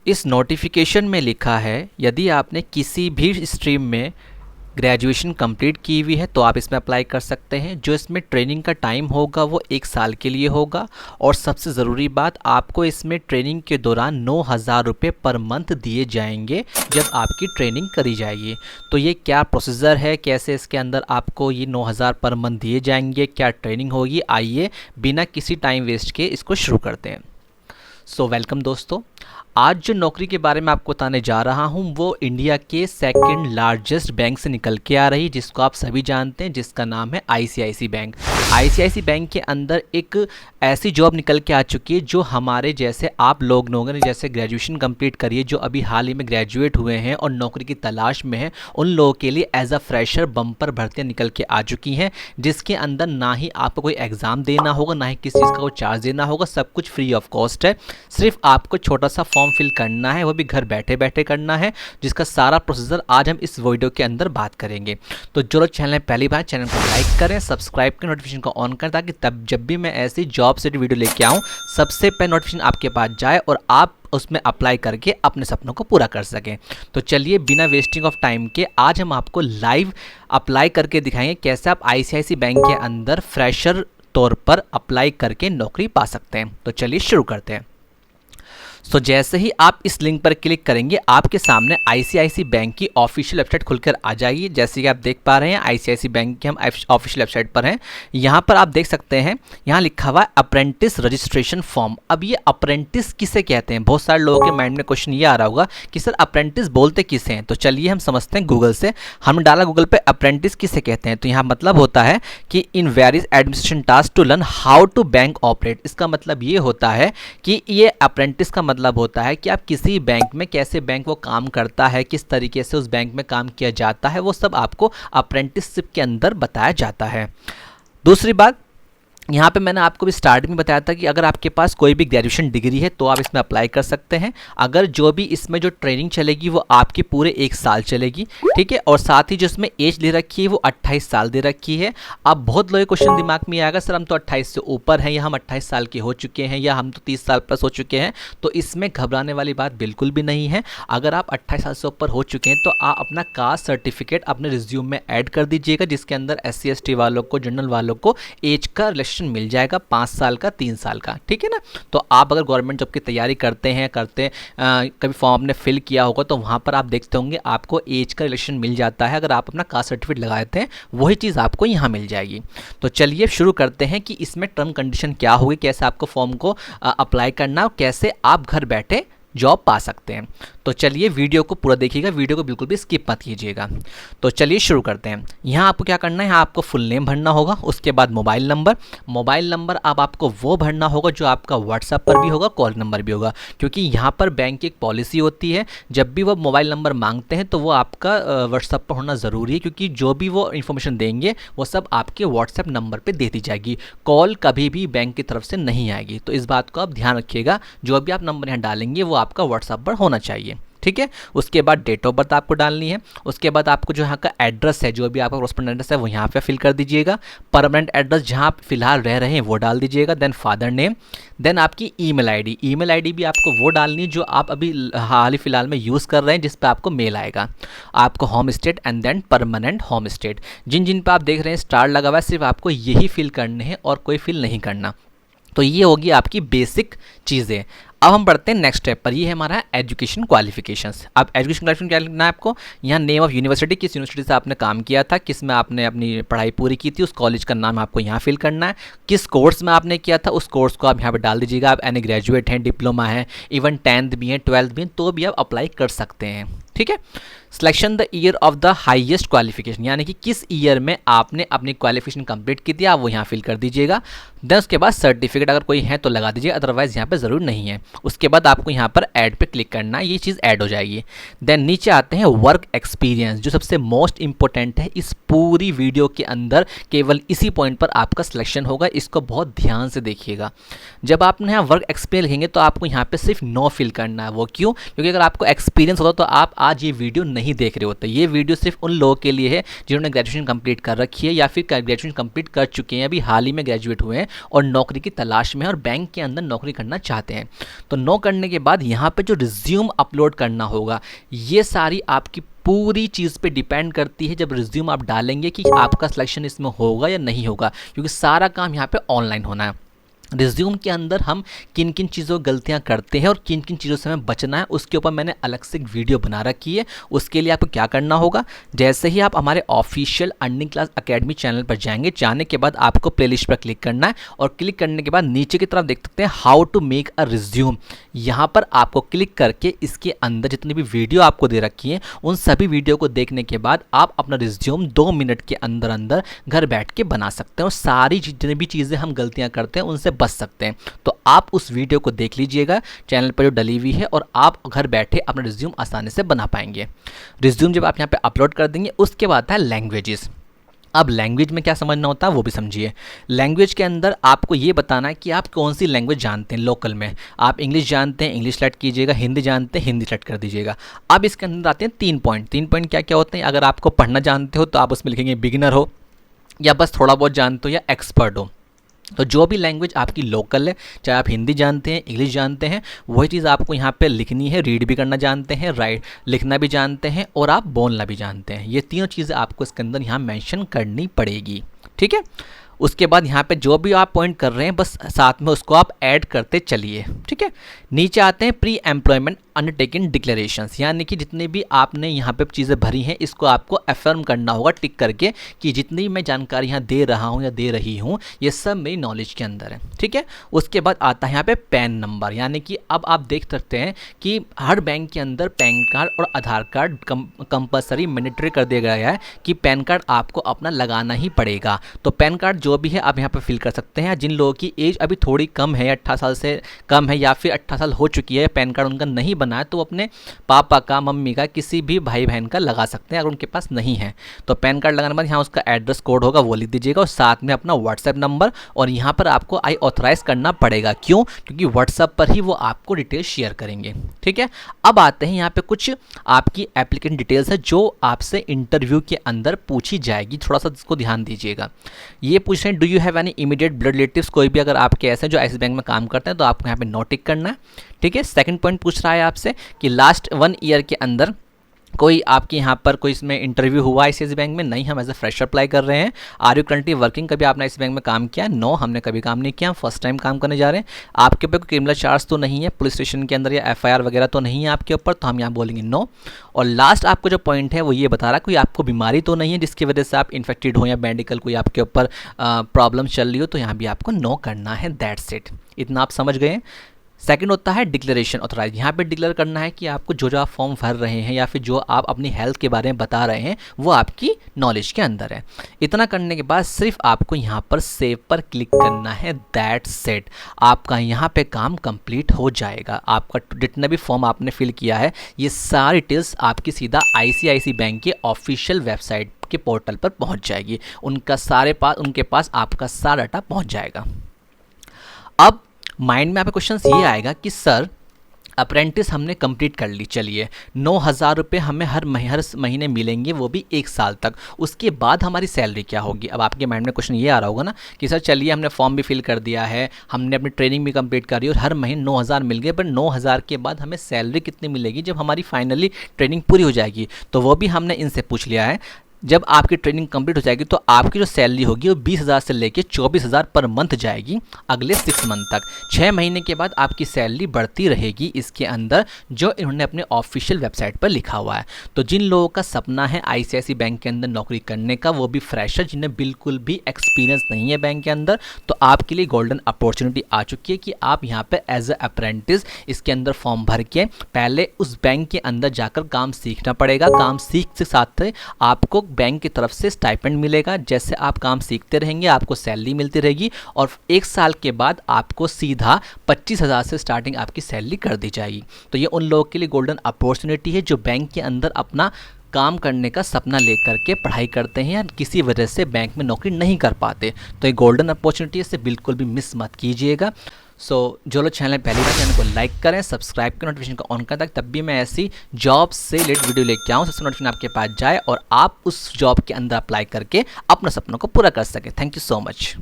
इस नोटिफिकेशन में लिखा है यदि आपने किसी भी स्ट्रीम में ग्रेजुएशन कंप्लीट की हुई है तो आप इसमें अप्लाई कर सकते हैं। जो इसमें ट्रेनिंग का टाइम होगा वो 1 साल के लिए होगा और सबसे ज़रूरी बात, आपको इसमें ट्रेनिंग के दौरान 9,000 रुपये पर मंथ दिए जाएंगे जब आपकी ट्रेनिंग करी जाएगी। तो ये क्या प्रोसीजर है, कैसे इसके अंदर आपको ये 9,000 पर मंथ दिए जाएंगे, क्या ट्रेनिंग होगी, आइए बिना किसी टाइम वेस्ट के इसको शुरू करते हैं। वेलकम दोस्तों, आज जो नौकरी के बारे में आपको बताने जा रहा हूं वो इंडिया के सेकंड लार्जेस्ट बैंक से निकल के आ रही है, जिसको आप सभी जानते हैं, जिसका नाम है आईसीआईसी बैंक। आईसीआईसी बैंक के अंदर एक ऐसी जॉब निकल के आ चुकी है जो हमारे जैसे आप लोगों ने जैसे ग्रेजुएशन कंप्लीट करी है, जो अभी हाल ही में ग्रेजुएट हुए हैं और नौकरी की तलाश में हैं, उन लोगों के लिए एज अ फ्रेशर बम्पर भर्तियाँ निकल के आ चुकी हैं, जिसके अंदर ना ही आपको कोई एग्ज़ाम देना होगा, ना ही किसी चीज़ का कोई चार्ज देना होगा, सब कुछ फ्री ऑफ कॉस्ट है। सिर्फ आपको छोटा सा फॉर्म फिल करना है, वो भी घर बैठे बैठे करना है, जिसका सारा प्रोसीजर आज हम इस वीडियो के अंदर बात करेंगे। तो जो लोग चैनल पहली बार, चैनल को लाइक करें, सब्सक्राइब करें, नोटिफिकेशन को ऑन करें, ताकि तब जब भी मैं ऐसी जॉब से वीडियो लेके आऊँ सबसे पहले नोटिफिकेशन आपके पास जाए और आप उसमें अप्लाई करके अपने सपनों को पूरा कर सकें। तो चलिए बिना वेस्टिंग ऑफ टाइम के आज हम आपको लाइव अप्लाई करके दिखाएंगे कैसे आप आईसीआईसी बैंक के अंदर फ्रेशर तौर पर अप्लाई करके नौकरी पा सकते हैं। तो चलिए शुरू करते हैं। जैसे ही आप इस लिंक पर क्लिक करेंगे आपके सामने आईसीआईसी बैंक की ऑफिशियल वेबसाइट खुलकर आ जाएगी। जैसे कि आप देख पा रहे हैं आईसीआईसी बैंक की हम ऑफिशियल वेबसाइट पर हैं। यहाँ पर आप देख सकते हैं, यहाँ लिखा हुआ है अप्रेंटिस रजिस्ट्रेशन फॉर्म। अब ये अप्रेंटिस किसे कहते हैं, बहुत सारे लोगों के माइंड में क्वेश्चन ये आ रहा होगा कि सर अप्रेंटिस बोलते किसे हैं। तो चलिए हम समझते हैं गूगल से। हमने डाला गूगल पे अप्रेंटिस किसे कहते हैं, तो यहाँ मतलब होता है कि in various administration task to learn how to bank operate. इसका मतलब ये होता है कि ये अप्रेंटिस का मतलब होता है कि आप किसी बैंक में कैसे बैंक वो काम करता है, किस तरीके से उस बैंक में काम किया जाता है, वो सब आपको अप्रेंटिसशिप के अंदर बताया जाता है। दूसरी बात, यहाँ पे मैंने आपको भी स्टार्ट में बताया था कि अगर आपके पास कोई भी ग्रेजुएशन डिग्री है तो आप इसमें अप्लाई कर सकते हैं। अगर जो भी इसमें जो ट्रेनिंग चलेगी वो आपकी पूरे 1 साल चलेगी, ठीक है। और साथ ही जो इसमें एज दे रखी है वो 28 साल दे रखी है। अब बहुत लोग क्वेश्चन दिमाग में आएगा, सर हम तो 28 से ऊपर हैं, या हम 28 साल के हो चुके हैं, या हम तो 30 साल प्लस हो चुके हैं। तो इसमें घबराने वाली बात बिल्कुल भी नहीं है। अगर आप 28 साल से ऊपर हो चुके हैं तो आप अपना कास्ट सर्टिफिकेट अपने रिज्यूम में ऐड कर दीजिएगा, जिसके अंदर SC ST वालों को, जनरल वालों को एज का मिल जाएगा, 5 साल का, 3 साल का, ठीक है ना। तो आप अगर गवर्नमेंट जॉब की तैयारी कभी फॉर्म आपने फिल किया होगा तो वहाँ पर आप देखते होंगे आपको एज का रिलेशन मिल जाता है। अगर आप अपना कास्ट सर्टिफिकेट लगाए थे वही चीज़ आपको यहाँ मिल जाएगी। तो चलिए शुरू करते हैं कि इसमें टर्म कंडीशन क्या होगी, कैसे आपको फॉर्म को अप्लाई करना और कैसे आप घर बैठे जॉब पा सकते हैं। तो चलिए वीडियो को पूरा देखिएगा, वीडियो को बिल्कुल भी स्किप मत कीजिएगा। तो चलिए शुरू करते हैं। यहाँ आपको क्या करना है, यहाँ आपको फुल नेम भरना होगा, उसके बाद मोबाइल नंबर अब आपको वो भरना होगा जो आपका व्हाट्सएप पर भी होगा, कॉल नंबर भी होगा, क्योंकि यहाँ पर बैंक की एक पॉलिसी होती है, जब भी वो मोबाइल नंबर मांगते हैं तो वो आपका व्हाट्सएप पर होना ज़रूरी है, क्योंकि जो भी वो इन्फॉर्मेशन देंगे वो सब आपके व्हाट्सएप नंबर पर दे दी जाएगी। कॉल कभी भी बैंक की तरफ से नहीं आएगी, तो इस बात को आप ध्यान रखिएगा। जो भी आप नंबर यहाँ डालेंगे वो आपका व्हाट्सएप पर होना चाहिए, ठीक है। उसके बाद डेट ऑफ बर्थ आपको डालनी है। उसके बाद आपको जो यहाँ का एड्रेस है, जो भी आपका कॉरेस्पोंडेंट एड्रेस है वो यहाँ पे फिल कर दीजिएगा। परमानेंट एड्रेस जहाँ आप फिलहाल रह रहे हैं वो डाल दीजिएगा। देन फादर नेम, देन आपकी ईमेल आईडी भी आपको वो डालनी है जो आप अभी हाल ही फिलहाल में यूज़ कर रहे हैं, जिस पर आपको मेल आएगा। आपको home state and then permanent home state. जिन पर आप देख रहे हैं स्टार लगा हुआ है, सिर्फ आपको यही फिल करने हैं और कोई फिल नहीं करना। तो ये होगी आपकी बेसिक चीज़ें। अब हम बढ़ते हैं नेक्स्ट स्टेप पर। ये है हमारा एजुकेशन क्वालिफिकेशंस। अब एजुकेशन क्वालिफिकेशन क्या लिखना है आपको, यहाँ नेम ऑफ यूनिवर्सिटी, किस यूनिवर्सिटी से आपने काम किया था, किस में आपने अपनी पढ़ाई पूरी की थी, उस कॉलेज का नाम आपको यहाँ फिल करना है। किस कोर्स में आपने किया था उस कोर्स को आप यहाँ पर डाल दीजिएगा। आप एनी ग्रेजुएट हैं, डिप्लोमा है, इवन 10th भी हैं, 12th भी हैं, तो भी आप अप्लाई कर सकते हैं, ठीक है। Selection the year of the highest qualification, यानी कि किस ईयर में आपने अपनी क्वालिफिकेशन कंप्लीट की थी, आप वो यहाँ फिल कर दीजिएगा। देन उसके बाद सर्टिफिकेट अगर कोई है तो लगा दीजिए, अदरवाइज यहाँ पे ज़रूर नहीं है। उसके बाद आपको यहाँ पर ऐड पे क्लिक करना है, ये चीज़ ऐड हो जाएगी। देन नीचे आते हैं वर्क एक्सपीरियंस, जो सबसे मोस्ट इंपॉर्टेंट है इस पूरी वीडियो के अंदर। केवल इसी पॉइंट पर आपका सिलेक्शन होगा, इसको बहुत ध्यान से देखिएगा। जब आपने यहाँ वर्क एक्सपीरियंस लिखेंगे तो आपको यहाँ पे सिर्फ नो फिल करना है। वो क्यों? क्योंकि अगर आपको एक्सपीरियंस होता तो आप आज ये वीडियो नहीं देख रहे होते। ये वीडियो सिर्फ उन लोगों के लिए है जिन्होंने ग्रेजुएशन कंप्लीट कर रखी है या फिर ग्रेजुएशन कंप्लीट कर चुके हैं, अभी हाल ही में ग्रेजुएट हुए हैं और नौकरी की तलाश में है और बैंक के अंदर नौकरी करना चाहते हैं। तो नो करने के बाद यहाँ पे जो रिज्यूम अपलोड करना होगा, ये सारी आपकी पूरी चीज़ पे डिपेंड करती है जब रिज्यूम आप डालेंगे कि आपका सिलेक्शन इसमें होगा या नहीं होगा, क्योंकि सारा काम यहाँ पे ऑनलाइन होना है। रिज्यूम के अंदर हम किन किन चीज़ों गलतियां करते हैं और किन किन चीज़ों से हमें बचना है, उसके ऊपर मैंने अलग से एक वीडियो बना रखी है। उसके लिए आपको क्या करना होगा, जैसे ही आप हमारे official earning class academy channel पर जाएंगे, जाने के बाद आपको प्लेलिस्ट पर क्लिक करना है और क्लिक करने के बाद नीचे की तरफ देख सकते हैं how to make a resume. यहाँ पर आपको क्लिक करके इसके अंदर जितनी भी वीडियो आपको दे रखी है उन सभी वीडियो को देखने के बाद आप अपना रिज्यूम 2 मिनट के अंदर अंदर घर बैठ के बना सकते हैं और सारी जितनी भी चीज़ें हम गलतियाँ करते हैं उनसे बच सकते हैं। तो आप उस वीडियो को देख लीजिएगा चैनल पर जो डली हुई है और आप घर बैठे अपना रिज्यूम आसानी से बना पाएंगे। रिज्यूम जब आप यहाँ पे अपलोड कर देंगे उसके बाद है लैंग्वेजेस। अब लैंग्वेज में क्या समझना होता है वो भी समझिए। लैंग्वेज के अंदर आपको ये बताना है कि आप कौन सी लैंग्वेज जानते हैं। लोकल में आप इंग्लिश जानते हैं, इंग्लिश सेलेक्ट कीजिएगा, हिंदी जानते हैं, हिंदी सेलेक्ट कर दीजिएगा। अब इसके अंदर आते हैं 3 पॉइंट। 3 पॉइंट क्या क्या होते हैं, अगर आपको पढ़ना जानते हो तो आप उसमें लिखेंगे बिगिनर हो, या बस थोड़ा बहुत जानते हो, या एक्सपर्ट हो। तो जो भी लैंग्वेज आपकी लोकल है, चाहे आप हिंदी जानते हैं, इंग्लिश जानते हैं, वही चीज़ आपको यहाँ पे लिखनी है। रीड भी करना जानते हैं, राइट लिखना भी जानते हैं और आप बोलना भी जानते हैं। ये तीनों चीज़ें आपको इसके अंदर यहाँ मेंशन करनी पड़ेगी, ठीक है। उसके बाद यहाँ पे जो भी आप पॉइंट कर रहे हैं बस साथ में उसको आप ऐड करते चलिए, ठीक है। नीचे आते हैं प्री एम्प्लॉयमेंट अंडरटेकिंग डिक्लेरेशंस, यानी कि जितनी भी आपने यहाँ पे चीज़ें भरी हैं इसको आपको अफर्म करना होगा टिक करके कि जितनी मैं जानकारी यहाँ दे रहा हूँ या दे रही हूँ ये सब मेरी नॉलेज के अंदर है, ठीक है। उसके बाद आता है यहाँ पे पैन नंबर, यानी कि अब आप देख सकते हैं कि हर बैंक के अंदर पैन कार्ड और आधार कार्ड कंपलसरी मैंडेटरी कर दिया गया है कि पैन कार्ड आपको अपना लगाना ही पड़ेगा। तो पैन कार्ड जो भी है आप यहाँ पर फिल कर सकते हैं। जिन लोगों की एज अभी थोड़ी कम है, 18 साल से कम है या फिर 18 साल हो चुकी है, पैन कार्ड उनका नहीं बना है, तो वो अपने पापा का, मम्मी का, किसी भी भाई बहन का लगा सकते हैं अगर उनके पास नहीं है। तो पैन कार्ड लगाने के बाद यहाँ उसका एड्रेस कोड होगा वो लिख दीजिएगा और साथ में अपना व्हाट्सएप नंबर, और यहाँ पर आपको आई ऑथराइज करना पड़ेगा। क्यों? क्योंकि व्हाट्सएप पर ही वो आपको डिटेल शेयर करेंगे, ठीक है। अब आते हैं यहाँ पे कुछ आपकी एप्लीकेंट डिटेल्स है जो आपसे इंटरव्यू के अंदर पूछी जाएगी, थोड़ा सा इसको ध्यान दीजिएगा। ये पूछ रहे हैं do you have any immediate blood relatives, कोई भी अगर आपके ऐसे जो एक्सिस बैंक में काम करते हैं तो आपको यहाँ पे नो टिक करना है, ठीक है। सेकंड पॉइंट पूछ रहा है आपसे कि लास्ट 1 ईयर के अंदर कोई आपके यहाँ पर कोई इसमें इंटरव्यू हुआ ICICI बैंक में? नहीं, हम एज ए फ्रेशर अप्लाई कर रहे हैं। आर यू करंटली वर्किंग, कभी आपने इस बैंक में काम किया? नो, हमने कभी काम नहीं किया, हम फर्स्ट टाइम काम करने जा रहे हैं। आपके ऊपर कोई क्रिमिनल चार्ज तो नहीं है पुलिस स्टेशन के अंदर या FIR वगैरह तो नहीं है आपके ऊपर, तो हम यहाँ बोलेंगे नो। और लास्ट आपको जो पॉइंट है वो ये बता रहा है कोई आपको बीमारी तो नहीं है जिसकी वजह से आप इन्फेक्टेड हो या मेडिकल कोई आपके ऊपर प्रॉब्लम चल रही हो, तो यहाँ भी आपको नो करना है। दैट्स इट, इतना आप समझ गए। सेकंड होता है डिक्लेरेशन ऑथराइज। यहाँ पे डिक्लेयर करना है कि आपको जो आप फॉर्म भर रहे हैं या फिर जो आप अपनी हेल्थ के बारे में बता रहे हैं वो आपकी नॉलेज के अंदर है। इतना करने के बाद सिर्फ आपको यहाँ पर सेव पर क्लिक करना है। दैट्स इट, आपका यहाँ पे काम कंप्लीट हो जाएगा। आपका जितना भी फॉर्म आपने फिल किया है ये सारी डिटेल्स आपकी सीधा ICICI बैंक के ऑफिशियल वेबसाइट के पोर्टल पर पहुँच जाएगी। उनके पास आपका सारा डाटा पहुँच जाएगा। अब माइंड में आपके क्वेश्चन ये आएगा कि सर अप्रेंटिस हमने कंप्लीट कर ली, चलिए 9,000 रुपये हमें हर महीने मिलेंगे, वो भी 1 साल तक, उसके बाद हमारी सैलरी क्या होगी? अब आपके माइंड में क्वेश्चन ये आ रहा होगा ना कि सर चलिए हमने फॉर्म भी फिल कर दिया है, हमने अपनी ट्रेनिंग भी कंप्लीट करी और हर महीने 9,000 मिल गए, पर 9,000 के बाद हमें सैलरी कितनी मिलेगी जब हमारी फाइनली ट्रेनिंग पूरी हो जाएगी? तो वो भी हमने इनसे पूछ लिया है। जब आपकी ट्रेनिंग कंप्लीट हो जाएगी तो आपकी जो सैलरी होगी वो 20,000 से लेके 24,000 पर मंथ जाएगी अगले 6 मंथ तक। 6 महीने के बाद आपकी सैलरी बढ़ती रहेगी इसके अंदर, जो इन्होंने अपने ऑफिशियल वेबसाइट पर लिखा हुआ है। तो जिन लोगों का सपना है ICICI बैंक के अंदर नौकरी करने का, वो भी फ्रेशर जिन्हें बिल्कुल भी एक्सपीरियंस नहीं है बैंक के अंदर, तो आपके लिए गोल्डन अपॉर्चुनिटी आ चुकी है कि आप यहाँ पर एज ए अप्रेंटिस इसके अंदर फॉर्म भर के पहले उस बैंक के अंदर जाकर काम सीखना पड़ेगा। काम सीख के साथ आपको बैंक की तरफ से स्टाइपेंड मिलेगा। जैसे आप काम सीखते रहेंगे आपको सैलरी मिलती रहेगी और 1 साल के बाद आपको सीधा 25,000 से स्टार्टिंग आपकी सैलरी कर दी जाएगी। तो ये उन लोगों के लिए गोल्डन अपॉर्चुनिटी है जो बैंक के अंदर अपना काम करने का सपना लेकर के पढ़ाई करते हैं या किसी वजह से बैंक में नौकरी नहीं कर पाते। तो ये गोल्डन अपॉर्चुनिटी है, इसे बिल्कुल भी मिस मत कीजिएगा। सो जो लोग चैनल पहली बार, चैनल को लाइक करें, सब्सक्राइब करें, नोटिफिकेशन को ऑन करें, ताकि तब भी मैं ऐसी जॉब से रिलेटेड वीडियो लेके आऊँ, सबसे नोटिफिकेशन आपके पास जाए और आप उस जॉब के अंदर अप्लाई करके अपने सपनों को पूरा कर सकें। Thank you so much.